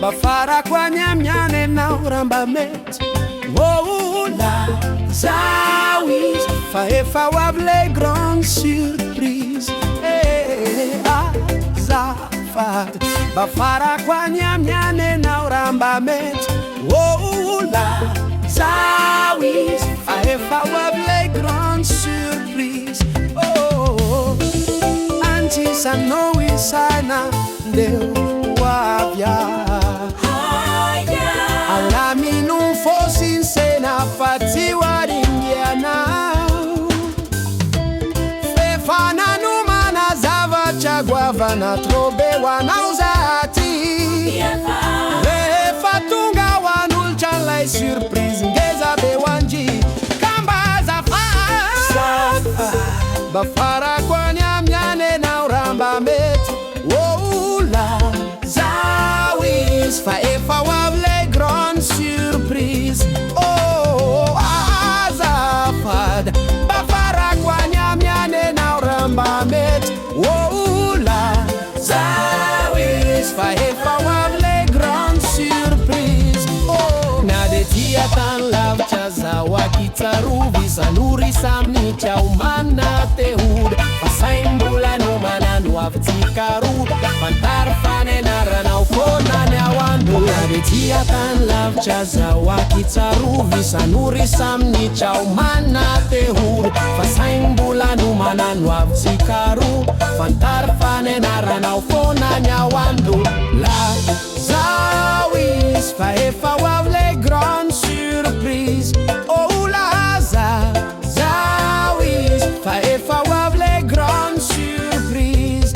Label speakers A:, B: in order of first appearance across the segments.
A: bafara kwa nyamnyane na urambament. Oh la zawis, faefa wable grande surprise. Azafad, bafara kwa nyamnyane na urambament. Oh la zawis, faefa wable grande surprise. Oh, anti sanowi sana deu wavya. Alami non fosse sena fatti waringiana. Fefana numana zava chagwava na trobe wana uzati. Fatunga wanul chanlai surprise ngeza bewanji. Kamba zafa bafara kwa nyamnyane na uramba metu. Oh la zawis faefa wable grande surprise. Oh azafad bafara kwa nyamnyane na uramba metu. Oh la zawis faefa wable grande surprise. Oh na de tia tan lav chaza wakitaru visanuri samni cha umana tehud pasaimbula no mananu aftikaru pantar fane narana ufona nyawandu na de tia tan lav chaza wakitaru visanuri samni cha umana tehud pasaimbula no mananu aftikaru pantar fane narana ufona nyawandu la zawis faefa wable grande surprise. Oh la zawis faefa wable grande surprise.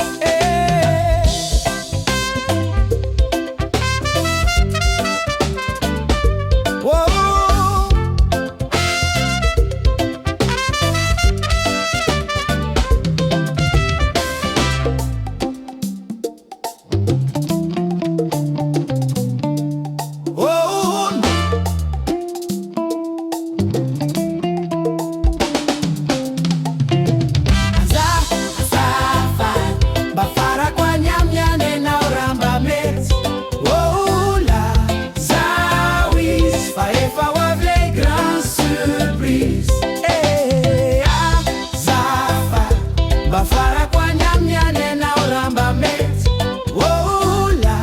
A: Oh. Bafara kwa nyamnyane na uramba met. Oh la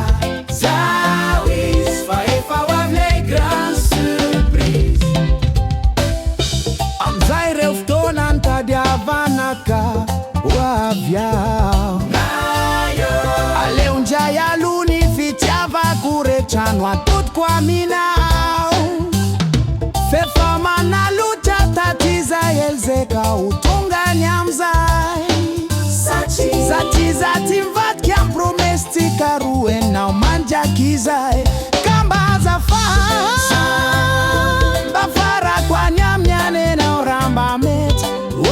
A: zawis faefa wable grande surprise. Amzaire uftonan tadia vanaka wavya. Ale unjaya luni fitiava kure chanwa tut kwa minao. Fefa mana lucha tatiza yelzeka utunga nyamzai. Zati vat kia promestika ruen na manja kizae. Kamba zafa bafara kwa nyamnyane na uramba met.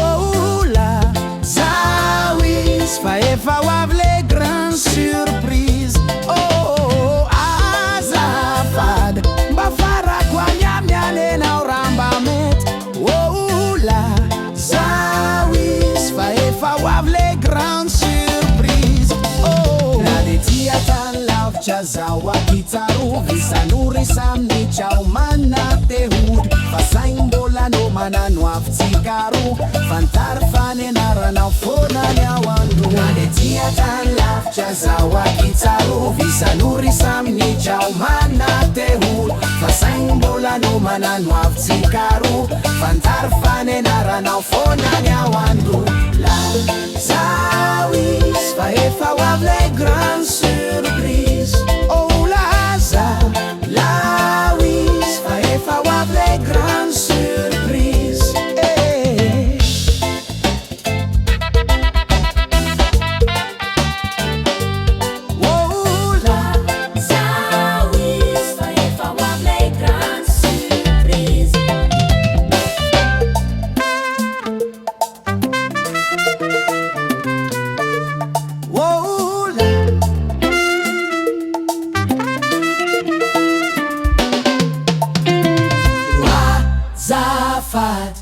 A: Oh la zawis faefa wable grande surprise. Oh azafad bafara kwa nyamnyane na uramba met. Oh la zawis faefa wable grande surprise. Oh na de tia tan lav chaza wakitaru visanuri samni cha umana tehud fasaimbola no mananu aftikaru fantar fane narana ufona nyawandu. Na de tia tan lav chaza wakitaru visanuri samni cha umana tehud fasaimbola no mananu aftikaru fantar fane narana ufona nyawandu. La zawis faefa wable grande surprise. Oh la zawis faefa wable grande surprise. Oh la zawis faefa wable grande surprise. Oh la Zafat